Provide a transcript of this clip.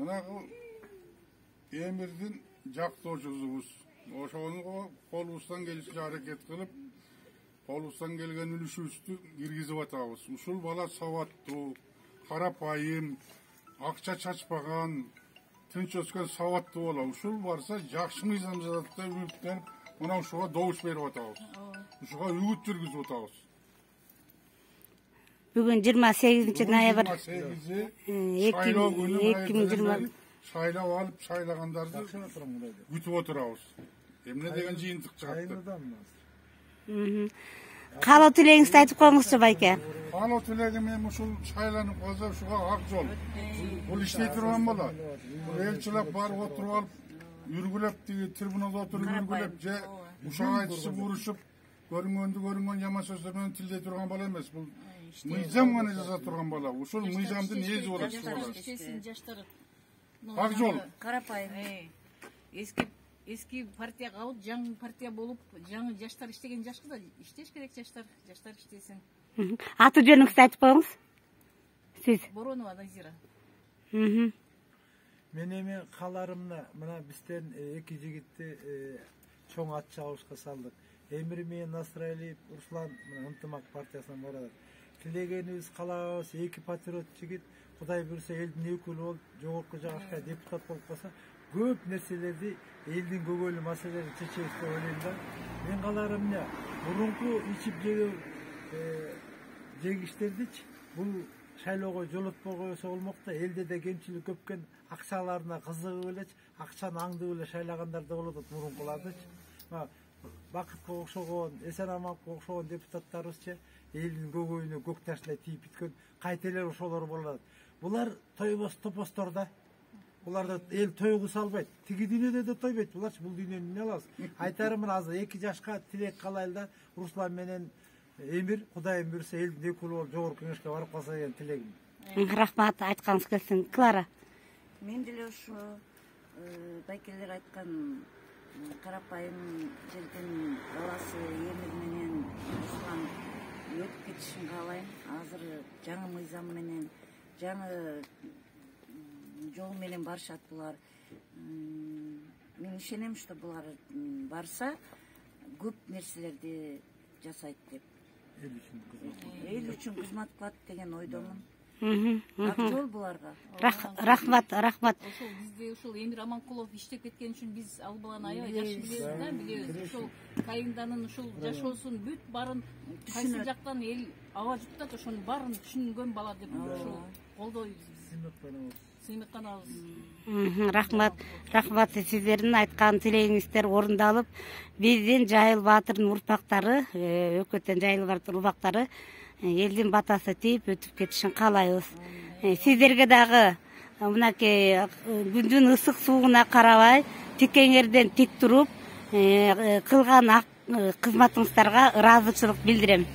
Mınagı Emir'din jактоочусубуз. Ошону колубуздан келишинче аракет кылып, колубуздан келген үлүшүбүздү киргизип атабыз. Ушул бала сабаттуу, карапайым, акча чачпаган, тынч өскөн сабаттуу бала. Ушул барса жакшы мыйзам жасап үмүттенип, мына ушуга добуш берип атабыз. Ушуга үгүт жүргүзүп атабыз. Бүгүн 28 ноябрь 2020 шайлап алып шайлагандарды күтүп отурабыз. Эмне деген жыйынтык чыгат. Каалоо тилегиңизди айтып коюңузчу байке. Каалоо тилегим эми ушул шайланып калса ушуга ак жол. Бул иштей турган бала. Элчилеп барып отуруп алып, үргүлөп тиги трибунада отуруп үргүлөп же ушага айтышып урушуп, көрүнгөн жаман сөздөр менен тилдей турган бала эмес. Бул мыйзам гана жаза турган бала. Ушул мыйзамдын ээси болот. Ак жол. Карапайым. Эски партия калып, жаңы партия болуп, жаңы жаштар иштеген жашкы да иштеш керек жаштар иштесин. Аты жөнүңүздү айтып коюңуз. Сиз Боронова Назира. Мен эми кааларымна мына бизден эки жигитти чоң ат чабышка салдык. Эмир менен Насыралиев Руслан ынтымак партиясынан барат. Тилегенибиз калабыз эки патриот жигит, Кудай буйрса элдин өкүлү болуп, жогорку жагышка депутат болуп калса, көп нерселерди элдин көбөлүү маселелерин чечебиз деп ойлойм да. Мен кааларым эмне? Мурунку ичип жегиштердичи бул шайлоого жолотпой койсо болмок да, элде де кемчилик көпкен акчаларына кызыгып элечи, акчаны аңдып эле шайлагандар да болот мурункулардычы. Бакытка окшогон, Эсен-Амановго окшогон депутаттарыбызчы элдин көкөйүнө көк таштай тийип бүткөн кайтелер ошолор болот. Булар тойбос топостор да. Буларды эл тойгуса албайт. Тиги дүйнөдө да тойбойт. Буларчы бул дүйнөнү эмне алабыз? Айтарым мына азыр 2 жашка тилек каалайлы да, Руслан менен Эмир, Кудай буйрса элдин өкүлү болуп жогорку кеңешке барып калса деген тилегим. Рахмат, айтканыңыз келсин. Клара. Мен деле ушу байкелер айткан карапайым жердин баласы Эмир менен Руслан өтүп кетишин каалайм. Азыр жаңы мыйзам менен, жаңы жол менен барышат булар. Мен ишенем, что булар барса көп нерселерди жасайт деп. Эл үчүн кызмат кылат деген ойдомун. Ак жол буларга. Рахмат. Ошол бизде ушул Эмир Аманкулов иштеп кеткен үчүн биз ал баланы аябай жакшы билебиз да, билебиз. Ушул кайынданын ушул жашоосун бүт барын кайсы жактан эл аба жуптат, ошонун баарын түшүнгөн бала деп ушул колдойбуз. Сыймыктанабыз. Рахмат, сиздердин айткан тилегиңиздер орундалып, биздин Жайыл Баатырдын урпактары, Өкөттөн Жайыл Баатыр урпактары элдин батасы тийип өтүп кетишин каалайбыз. Сиздерге дагы мынакей күндүн ысык суугуна карабай, тикеңерден тик туруп, кылган кызматыңыздарга ыраазычылык билдирем.